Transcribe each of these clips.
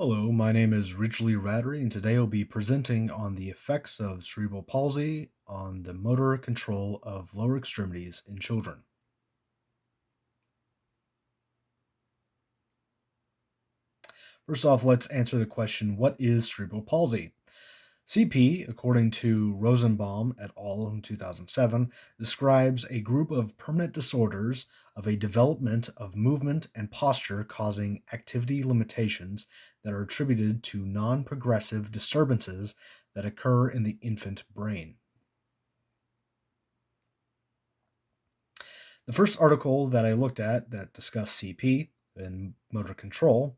Hello, my name is Ridgely Rattery, and today I'll be presenting on the effects of cerebral palsy on the motor control of lower extremities in children. First off, let's answer the question, what is cerebral palsy? CP, according to Rosenbaum et al. In 2007, describes a group of permanent disorders of a development of movement and posture causing activity limitations that are attributed to non progressive disturbances that occur in the infant brain. The first article that I looked at that discussed CP and motor control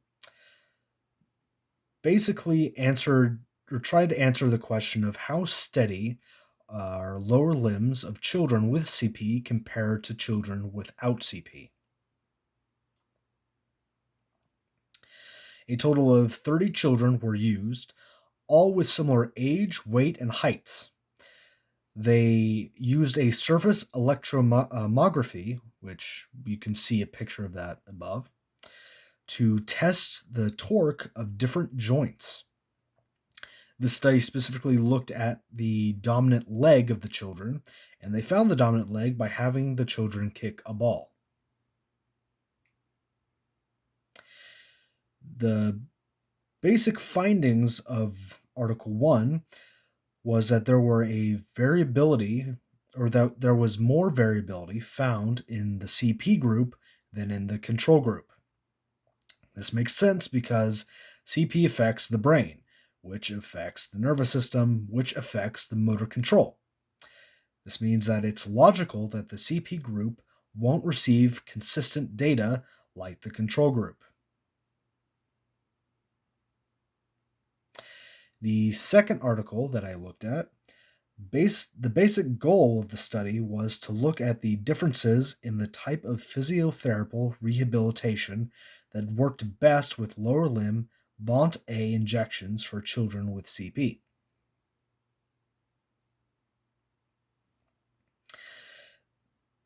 basically answered or tried to answer the question of how steady are lower limbs of children with CP compared to children without CP. A total of 30 children were used, all with similar age, weight, and heights. They used a surface electromography, which you can see a picture of that above, to test the torque of different joints. This study specifically looked at the dominant leg of the children, and they found the dominant leg by having the children kick a ball. The basic findings of Article 1 was that there were a variability, or that there was more variability found in the CP group than in the control group. This makes sense because CP affects the brain, which affects the nervous system, which affects the motor control. This means that it's logical that the CP group won't receive consistent data like the control group. The second article that I looked at, the basic goal of the study was to look at the differences in the type of physiotherapeutic rehabilitation that worked best with lower limb BONT-A injections for children with CP.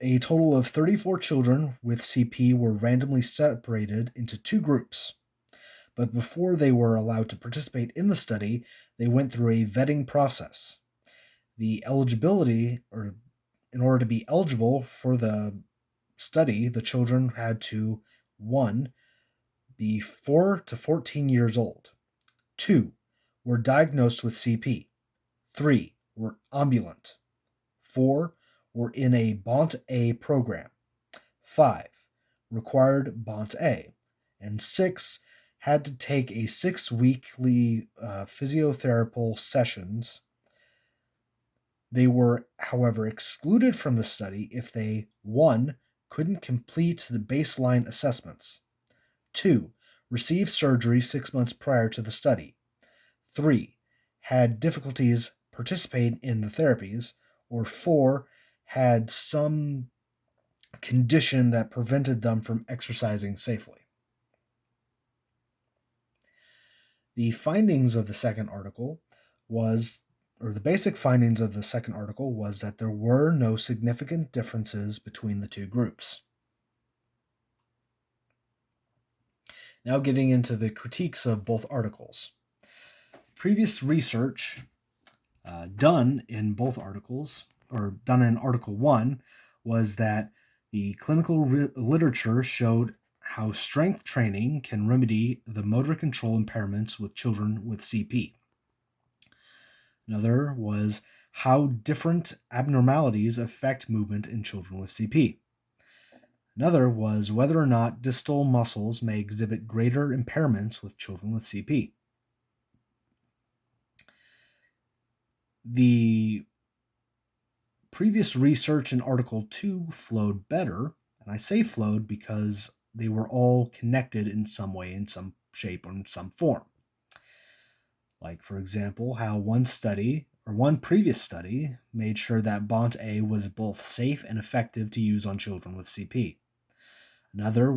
A total of 34 children with CP were randomly separated into two groups. But before they were allowed to participate in the study, they went through a vetting process. The eligibility, or in order to be eligible for the study, the children had to 1. Be 4 to 14 years old, 2. Were diagnosed with CP, 3. Were ambulant, 4. Were in a BONT-A program, 5. Required BONT-A, and 6. Had to take a 6 weekly physiotherapy sessions. They were, however, excluded from the study if they 1. Couldn't complete the baseline assessments, 2. Received surgery 6 months prior to the study, 3. Had difficulties participating in the therapies, or 4. Had some condition that prevented them from exercising safely. The findings of the second article the basic findings of the second article was that there were no significant differences between the two groups. Now getting into the critiques of both articles. Previous research done in both articles, or done in Article 1, was that the clinical literature showed how strength training can remedy the motor control impairments with children with CP. Another was how different abnormalities affect movement in children with CP. Another was whether or not distal muscles may exhibit greater impairments with children with CP. The previous research in Article 2 flowed better, and I say flowed because they were all connected in some way, in some shape, or in some form. Like, for example, how one previous study made sure that BONT-A was both safe and effective to use on children with CP. Another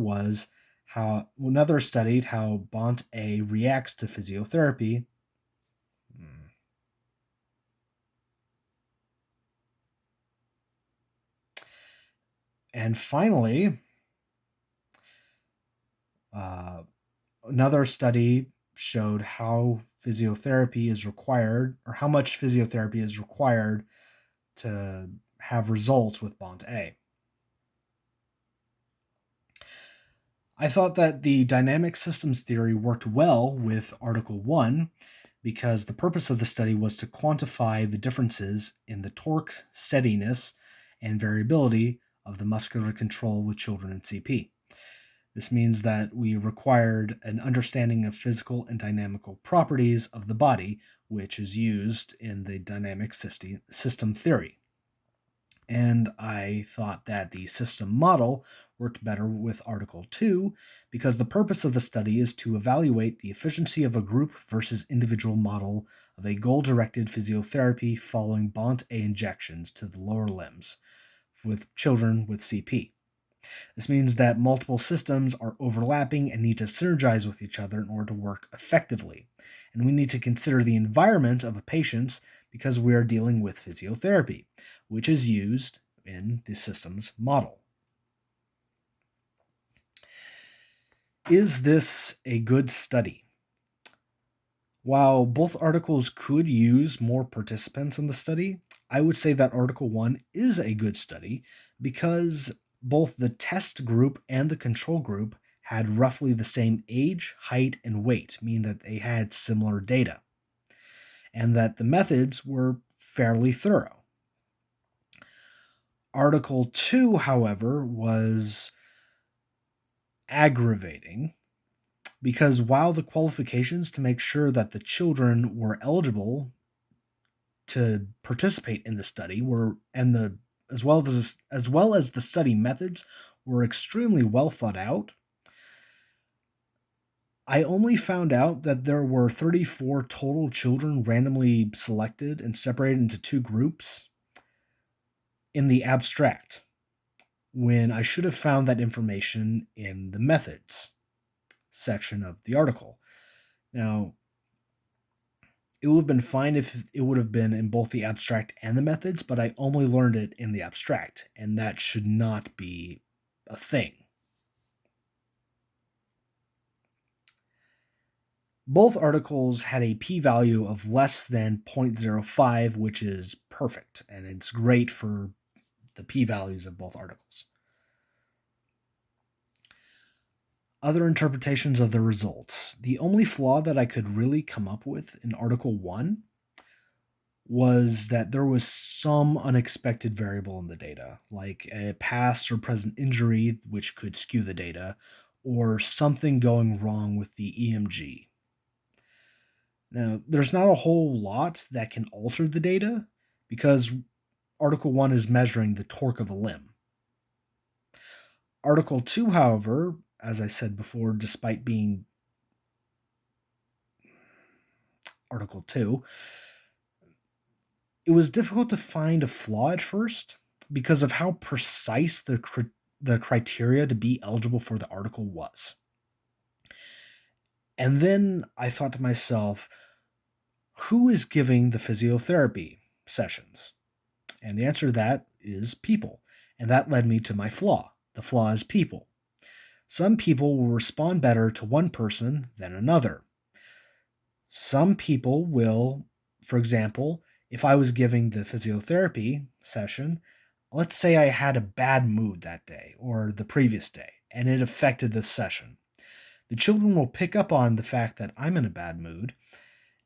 studied how BONT-A reacts to physiotherapy. And finally, another study showed how physiotherapy is required, or how much physiotherapy is required to have results with BONT-A. I thought that the dynamic systems theory worked well with Article 1 because the purpose of the study was to quantify the differences in the torque, steadiness, and variability of the muscular control with children in CP. This means that we required an understanding of physical and dynamical properties of the body, which is used in the dynamic system theory. And I thought that the system model worked better with Article 2 because the purpose of the study is to evaluate the efficiency of a group versus individual model of a goal-directed physiotherapy following BONT-A injections to the lower limbs with children with CP. This means that multiple systems are overlapping and need to synergize with each other in order to work effectively. And we need to consider the environment of a patient because we are dealing with physiotherapy, which is used in the systems model. Is this a good study? While both articles could use more participants in the study, I would say that Article 1 is a good study because both the test group and the control group had roughly the same age, height, and weight, meaning that they had similar data, and that the methods were fairly thorough. Article 2, however, was aggravating because while the qualifications to make sure that the children were eligible to participate in the study were as well as the study methods were extremely well thought out, I only found out that there were 34 total children randomly selected and separated into two groups in the abstract, when I should have found that information in the methods section of the article. Now, it would have been fine if it would have been in both the abstract and the methods, but I only learned it in the abstract, and that should not be a thing. Both articles had a p-value of less than 0.05, which is perfect, and it's great for the p-values of both articles. Other interpretations of the results. The only flaw that I could really come up with in Article 1 was that there was some unexpected variable in the data, like a past or present injury which could skew the data, or something going wrong with the EMG. Now, there's not a whole lot that can alter the data because Article 1 is measuring the torque of a limb. Article 2, however, as I said before, despite being Article 2, it was difficult to find a flaw at first because of how precise the criteria to be eligible for the article was. And then I thought to myself, who is giving the physiotherapy sessions? And the answer to that is people. And that led me to my flaw. The flaw is people. Some people will respond better to one person than another. Some people will, for example, if I was giving the physiotherapy session, let's say I had a bad mood that day or the previous day, and it affected the session. The children will pick up on the fact that I'm in a bad mood,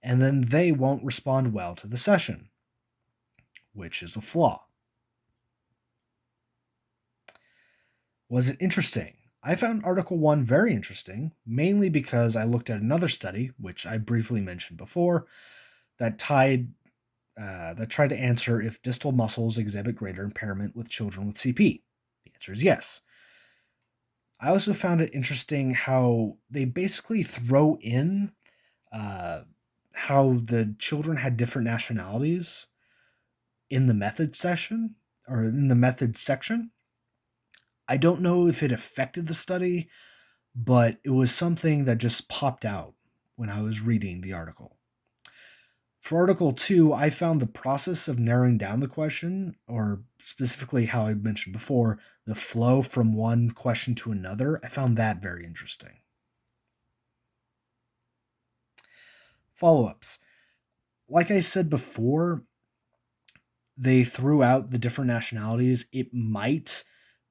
and then they won't respond well to the session, which is a flaw. Was it interesting? I found Article 1 very interesting, mainly because I looked at another study, which I briefly mentioned before, that tried to answer if distal muscles exhibit greater impairment with children with CP. The answer is yes. I also found it interesting how they basically throw in how the children had different nationalities in the method session or in the methods section. I don't know if it affected the study, but it was something that just popped out when I was reading the article. For Article 2, I found the process of narrowing down the question, or specifically how I mentioned before, the flow from one question to another, I found that very interesting. Follow ups. Like I said before, they threw out the different nationalities. It might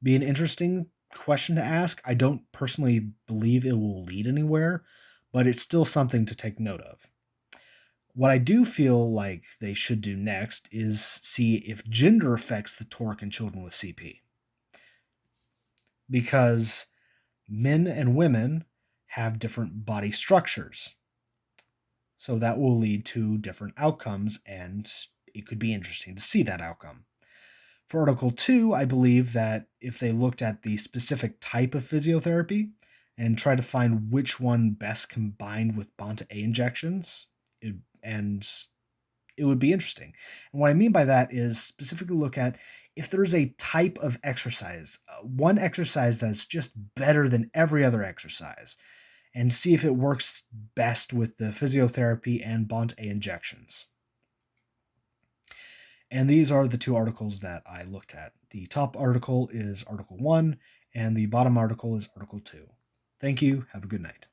be an interesting question to ask. I don't personally believe it will lead anywhere, but it's still something to take note of. What I do feel like they should do next is see if gender affects the torque in children with CP. Because men and women have different body structures. So that will lead to different outcomes, and it could be interesting to see that outcome. For Article 2, I believe that if they looked at the specific type of physiotherapy and try to find which one best combined with Bonta A injections, it would be interesting. And what I mean by that is specifically look at if there's a type of exercise, one exercise that's just better than every other exercise, and see if it works best with the physiotherapy and Bonta A injections. And these are the two articles that I looked at. The top article is Article 1, and the bottom article is Article 2. Thank you. Have a good night.